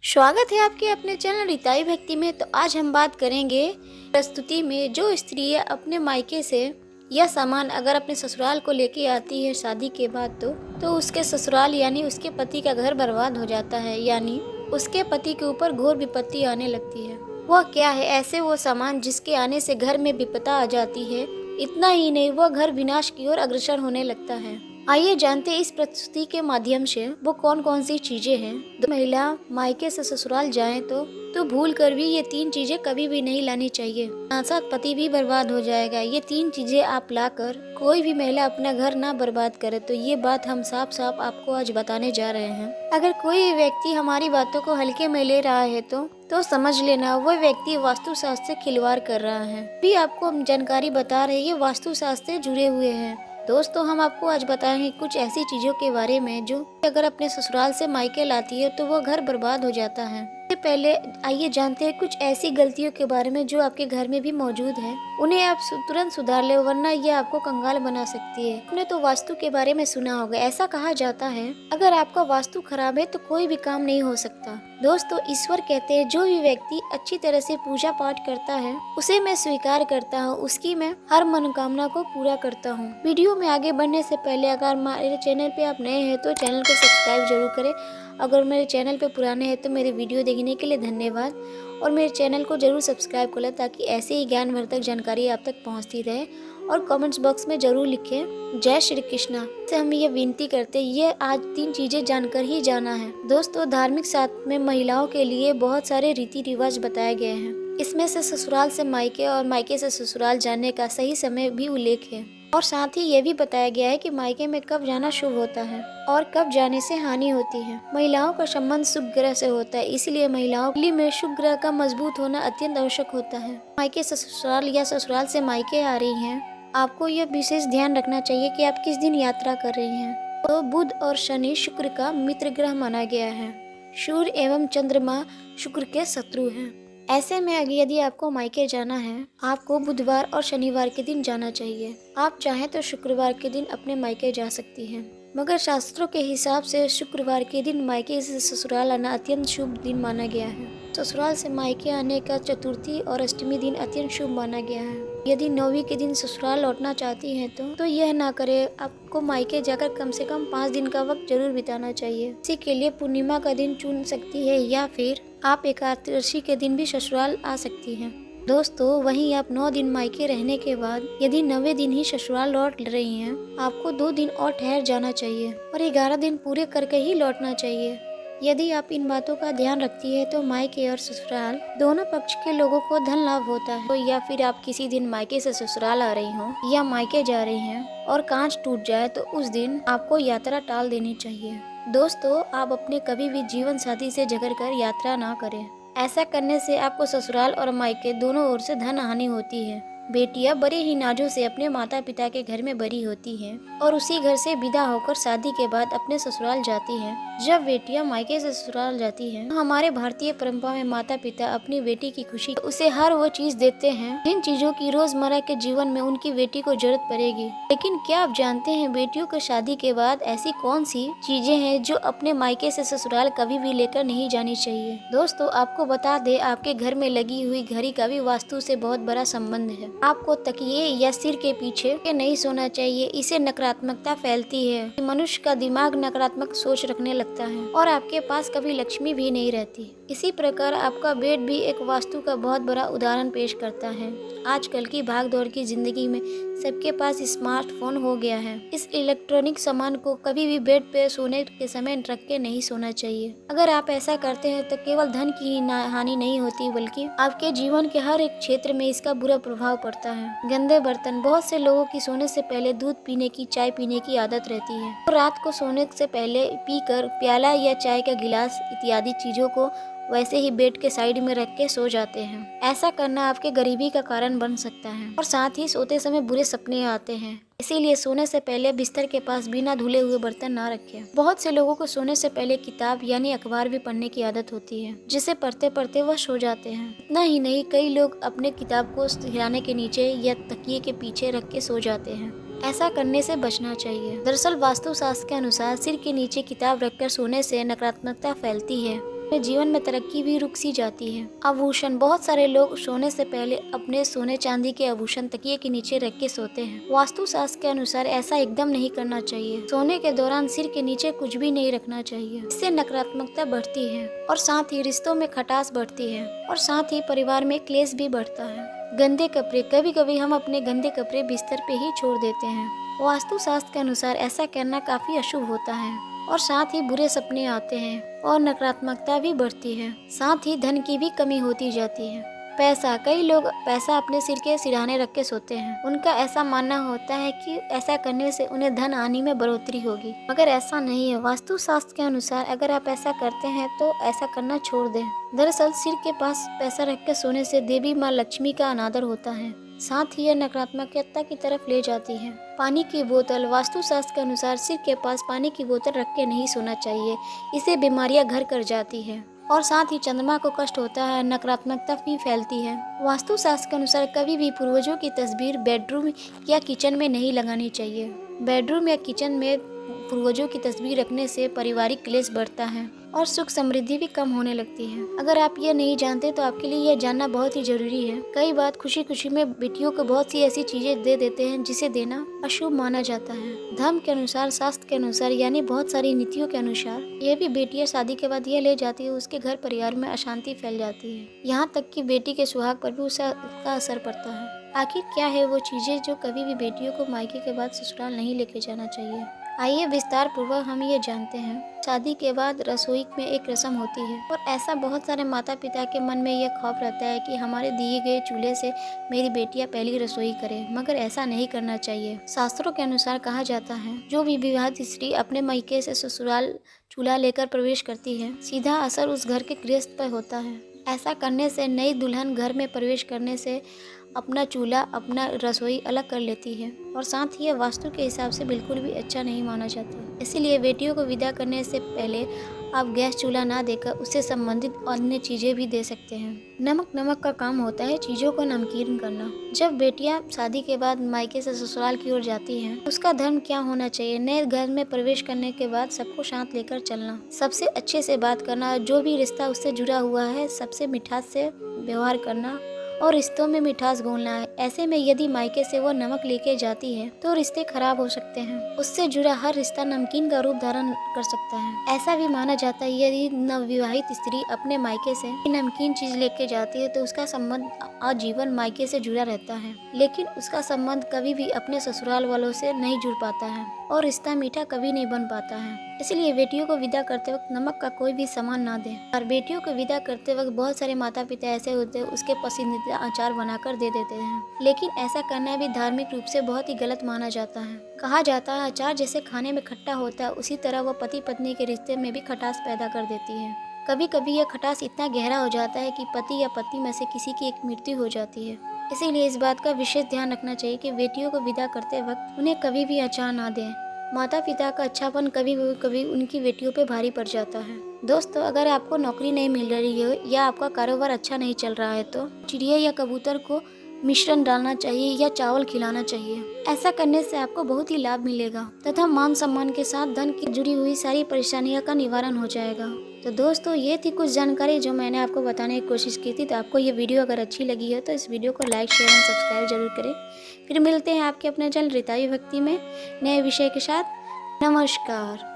स्वागत है आपके अपने चैनल रिताई भक्ति में। तो आज हम बात करेंगे प्रस्तुति में जो स्त्रियां अपने मायके से यह सामान अगर अपने ससुराल को लेके आती है शादी के बाद तो उसके ससुराल यानी उसके पति का घर बर्बाद हो जाता है, यानी उसके पति के ऊपर घोर विपत्ति आने लगती है। वह क्या है ऐसे वो सामान जिसके आने से घर में विपदा आ जाती है। इतना ही नहीं, वह घर विनाश की ओर अग्रसर होने लगता है। आइए जानते हैं इस प्रस्तुति के माध्यम से वो कौन कौन सी चीजें हैं। तो महिला मायके से ससुराल जाए तो भूल कर भी ये 3 चीजें कभी भी नहीं लानी चाहिए, साथ पति भी बर्बाद हो जाएगा। ये 3 चीजें आप लाकर कोई भी महिला अपना घर ना बर्बाद करे। तो ये बात हम साफ साफ आपको आज बताने जा रहे हैं। अगर कोई व्यक्ति हमारी बातों को हल्के में ले रहा है तो समझ लेना वो व्यक्ति वास्तुशास्त्र से खिलवाड़ कर रहा है। भी आपको हम जानकारी बता रहे हैं, ये वास्तुशास्त्र से जुड़े हुए हैं। दोस्तों, हम आपको आज बताएंगे कुछ ऐसी चीजों के बारे में जो अगर अपने ससुराल से मायके लाती है तो वो घर बर्बाद हो जाता है। इससे पहले आइए जानते हैं कुछ ऐसी गलतियों के बारे में जो आपके घर में भी मौजूद है। उन्हें आप तुरंत सुधार ले, वरना ये आपको कंगाल बना सकती है। आपने तो वास्तु के बारे में सुना होगा, ऐसा कहा जाता है अगर आपका वास्तु खराब है तो कोई भी काम नहीं हो सकता। दोस्तों, ईश्वर कहते हैं जो भी व्यक्ति अच्छी तरह से पूजा पाठ करता है उसे मैं स्वीकार करता हूँ, उसकी मैं हर मनोकामना को पूरा करता हूँ। वीडियो में आगे बढ़ने से पहले अगर मेरे चैनल पे आप नए हैं तो चैनल को सब्सक्राइब जरूर करें। अगर मेरे चैनल पे पुराने हैं तो मेरे वीडियो देखने के लिए धन्यवाद, और मेरे चैनल को जरूर सब्सक्राइब कर लें ताकि ऐसे ही ज्ञानवर्धक जानकारी आप तक पहुंचती रहे। और कमेंट्स बॉक्स में जरूर लिखें जय श्री कृष्णा। से हम ये विनती करते हैं, ये आज 3 चीजें जानकर ही जाना है। दोस्तों, धार्मिक शास्त्र में महिलाओं के लिए बहुत सारे रीति रिवाज बताए गए हैं। इसमें से ससुराल से मायके और मायके से ससुराल जाने का सही समय भी उल्लेख है, और साथ ही ये भी बताया गया है कि मायके में कब जाना शुभ होता है और कब जाने से हानि होती है। महिलाओं का संबंध शुभ ग्रह से होता है, इसलिए महिलाओं के लिए में शुभ ग्रह का मजबूत होना अत्यंत आवश्यक होता है। मायके से ससुराल या ससुराल से मायके आ रही हैं, आपको यह विशेष ध्यान रखना चाहिए कि आप किस दिन यात्रा कर रही हैं। तो बुध और शनि शुक्र का मित्र ग्रह माना गया है। सूर्य एवं चंद्रमा शुक्र के शत्रु हैं। ऐसे में यदि आपको मायके जाना है, आपको बुधवार और शनिवार के दिन जाना चाहिए। आप चाहें तो शुक्रवार के दिन अपने मायके जा सकती हैं, मगर शास्त्रों के हिसाब से शुक्रवार के दिन मायके से ससुराल आना अत्यंत शुभ दिन माना गया है। ससुराल से मायके आने का चतुर्थी और अष्टमी दिन अत्यंत शुभ माना गया है। यदि 9वीं के दिन ससुराल लौटना चाहती हैं तो यह ना करे। आपको मायके जाकर कम से कम 5 दिन का वक्त जरूर बिताना चाहिए। इसी के लिए पूर्णिमा का दिन चुन सकती है या फिर आप एकादशी के दिन भी ससुराल आ सकती हैं। दोस्तों, वहीं आप 9 दिन मायके रहने के बाद यदि 9वें दिन ही ससुराल लौट रही हैं, आपको 2 दिन और ठहर जाना चाहिए और 11 दिन पूरे करके ही लौटना चाहिए। यदि आप इन बातों का ध्यान रखती है तो मायके और ससुराल दोनों पक्ष के लोगों को धन लाभ होता है। तो या फिर आप किसी दिन मायके से ससुराल आ रही हो या मायके जा रही हैं और कांच टूट जाए तो उस दिन आपको यात्रा टाल देनी चाहिए। दोस्तों, आप अपने कभी भी जीवन साथी से झगड़ कर यात्रा ना करें। ऐसा करने से आपको ससुराल और मायके दोनों ओर से धन हानि होती है। बेटियां बड़े ही नाजों से अपने माता पिता के घर में बड़ी होती हैं और उसी घर से विदा होकर शादी के बाद अपने ससुराल जाती हैं। जब बेटियां मायके से ससुराल जाती हैं तो हमारे भारतीय परंपरा में माता पिता अपनी बेटी की खुशी उसे हर वो चीज देते हैं जिन चीजों की रोजमर्रा के जीवन में उनकी बेटी को जरूरत पड़ेगी। लेकिन क्या आप जानते हैं बेटियों को शादी के बाद ऐसी कौन सी चीजें हैं जो अपने मायके से ससुराल कभी भी लेकर नहीं जानी चाहिए। दोस्तों, आपको बता दे, आपके घर में लगी हुई घड़ी का भी वास्तु से बहुत बड़ा संबंध है। आपको तकिए या सिर के पीछे नहीं सोना चाहिए, इसे नकारात्मकता फैलती है। मनुष्य का दिमाग नकारात्मक सोच रखने लगता है और आपके पास कभी लक्ष्मी भी नहीं रहती। इसी प्रकार आपका बेड भी एक वास्तु का बहुत बड़ा उदाहरण पेश करता है। आजकल की भागदौड़ की जिंदगी में सबके पास स्मार्टफोन हो गया है। इस इलेक्ट्रॉनिक सामान को कभी भी बेड पे सोने के समय रख के नहीं सोना चाहिए। अगर आप ऐसा करते हैं तो केवल धन की ही हानि नहीं होती, बल्कि आपके जीवन के हर एक क्षेत्र में इसका बुरा प्रभाव पड़ता है। गंदे बर्तन, बहुत से लोगों की सोने से पहले दूध पीने की, चाय पीने की आदत रहती है और रात को सोने से पहले पीकर प्याला या चाय का गिलास इत्यादि चीजों को वैसे ही बेड के साइड में रख के सो जाते हैं। ऐसा करना आपके गरीबी का कारण बन सकता है और साथ ही सोते समय बुरे सपने आते हैं। इसीलिए सोने से पहले बिस्तर के पास बिना धुले हुए बर्तन ना रखें। बहुत से लोगों को सोने से पहले किताब यानी अखबार भी पढ़ने की आदत होती है, जिसे पढ़ते पढ़ते वह सो जाते हैं। इतना ही नहीं, कई लोग अपने किताब को सिरहाने के नीचे या तकिए के पीछे रख के सो जाते हैं। ऐसा करने से बचना चाहिए। दरअसल वास्तुशास्त्र के अनुसार सिर के नीचे किताब रखकर सोने से नकारात्मकता फैलती है में जीवन में तरक्की भी रुक सी जाती है। आभूषण, बहुत सारे लोग सोने से पहले अपने सोने चांदी के आभूषण तकिए के नीचे रख के सोते हैं। वास्तु शास्त्र के अनुसार ऐसा एकदम नहीं करना चाहिए। सोने के दौरान सिर के नीचे कुछ भी नहीं रखना चाहिए। इससे नकारात्मकता बढ़ती है और साथ ही रिश्तों में खटास बढ़ती है और साथ ही परिवार में क्लेश भी बढ़ता है। गंदे कपड़े, कभी कभी हम अपने गंदे कपड़े बिस्तर पे ही छोड़ देते हैं। वास्तु शास्त्र के अनुसार ऐसा करना काफी अशुभ होता है और साथ ही बुरे सपने आते हैं और नकारात्मकता भी बढ़ती है। साथ ही धन की भी कमी होती जाती है। पैसा, कई लोग पैसा अपने सिर के सिरहाने रख के सोते हैं। उनका ऐसा मानना होता है कि ऐसा करने से उन्हें धन आने में बढ़ोतरी होगी, मगर ऐसा नहीं है। वास्तु शास्त्र के अनुसार अगर आप ऐसा करते हैं तो ऐसा करना छोड़ दें। दरअसल सिर के पास पैसा रख के सोने से देवी माँ लक्ष्मी का अनादर होता है, साथ ही यह नकारात्मकता की तरफ ले जाती है। पानी की बोतल, वास्तु शास्त्र के अनुसार सिर के पास पानी की बोतल रख के नहीं सोना चाहिए, इससे बीमारियां घर कर जाती है और साथ ही चंद्रमा को कष्ट होता है, नकारात्मकता भी फैलती है। वास्तु शास्त्र के अनुसार कभी भी पूर्वजों की तस्वीर बेडरूम या किचन में नहीं लगानी चाहिए। बेडरूम या किचन में पूर्वजों की तस्वीर रखने से पारिवारिक क्लेश बढ़ता है और सुख समृद्धि भी कम होने लगती है। अगर आप ये नहीं जानते तो आपके लिए यह जानना बहुत ही जरूरी है। कई बार खुशी खुशी में बेटियों को बहुत सी ऐसी चीजें दे देते हैं जिसे देना अशुभ माना जाता है। धर्म के अनुसार, शास्त्र के अनुसार, यानी बहुत सारी नीतियों के अनुसार ये भी बेटियां शादी के बाद यह ले जाती है, उसके घर परिवार में अशांति फैल जाती है। यहाँ तक कि बेटी के सुहाग पर भी उसका असर पड़ता है। आखिर क्या है वो चीजें जो कभी भी बेटियों को मायके के बाद ससुराल नहीं लेके जाना चाहिए? आइए विस्तार पूर्वक हम ये जानते हैं। शादी के बाद रसोई में एक रस्म होती है और ऐसा बहुत सारे माता पिता के मन में यह खौफ रहता है कि हमारे दिए गए चूल्हे से मेरी बेटियां पहली रसोई करें, मगर ऐसा नहीं करना चाहिए। शास्त्रों के अनुसार कहा जाता है जो भी विवाहित स्त्री अपने मायके से ससुराल चूल्हा लेकर प्रवेश करती है, सीधा असर उस घर के गृहस्थ पर होता है। ऐसा करने से नई दुल्हन घर में प्रवेश करने से अपना चूल्हा, अपना रसोई अलग कर लेती है और साथ ही यह वास्तु के हिसाब से बिल्कुल भी अच्छा नहीं माना जाता। इसीलिए बेटियों को विदा करने से पहले आप गैस चूल्हा ना देकर उससे संबंधित अन्य चीजें भी दे सकते हैं। नमक का काम होता है चीजों को नमकीन करना। जब बेटियां शादी के बाद मायके से ससुराल की ओर जाती हैं, उसका धर्म क्या होना चाहिए? नए घर में प्रवेश करने के बाद सबको साथ लेकर चलना, सबसे अच्छे से बात करना, जो भी रिश्ता उससे जुड़ा हुआ है सबसे मिठास से व्यवहार करना और रिश्तों में मिठास घोलना है। ऐसे में यदि मायके से वो नमक लेके जाती है तो रिश्ते खराब हो सकते हैं। उससे जुड़ा हर रिश्ता नमकीन का रूप धारण कर सकता है। ऐसा भी माना जाता है यदि नवविवाहित स्त्री अपने मायके से नमकीन चीज लेके जाती है तो उसका संबंध आजीवन मायके से जुड़ा रहता है, लेकिन उसका संबंध कभी भी अपने ससुराल वालों से नहीं जुड़ पाता है और रिश्ता मीठा कभी नहीं बन पाता है। इसलिए बेटियों को विदा करते वक्त नमक का कोई भी सामान ना दें। और बेटियों को विदा करते वक्त बहुत सारे माता पिता ऐसे होते हैं उसके पसंदीदा अचार बनाकर दे देते हैं, लेकिन ऐसा करना भी धार्मिक रूप से बहुत ही गलत माना जाता है। कहा जाता है अचार जैसे खाने में खट्टा होता है, उसी तरह वह पति पत्नी के रिश्ते में भी खटास पैदा कर देती है। कभी कभी यह खटास इतना गहरा हो जाता है कि पति या पत्नी में से किसी की एक मृत्यु हो जाती है। इसीलिए इस बात का विशेष ध्यान रखना चाहिए कि बेटियों को विदा करते वक्त उन्हें कभी भी अचार ना दें। माता पिता का अच्छापन कभी उनकी बेटियों पे भारी पड़ जाता है। दोस्तों, अगर आपको नौकरी नहीं मिल रही है या आपका कारोबार अच्छा नहीं चल रहा है तो चिड़िया या कबूतर को मिश्रण डालना चाहिए या चावल खिलाना चाहिए। ऐसा करने से आपको बहुत ही लाभ मिलेगा तथा मान सम्मान के साथ धन की जुड़ी हुई सारी परेशानियों का निवारण हो जाएगा। तो दोस्तों, ये थी कुछ जानकारी जो मैंने आपको बताने की कोशिश की थी। तो आपको ये वीडियो अगर अच्छी लगी है तो इस वीडियो को लाइक, शेयर और सब्सक्राइब जरूर करें। फिर मिलते हैं आपके अपने चैनल रीताई भक्ति में नए विषय के साथ। नमस्कार।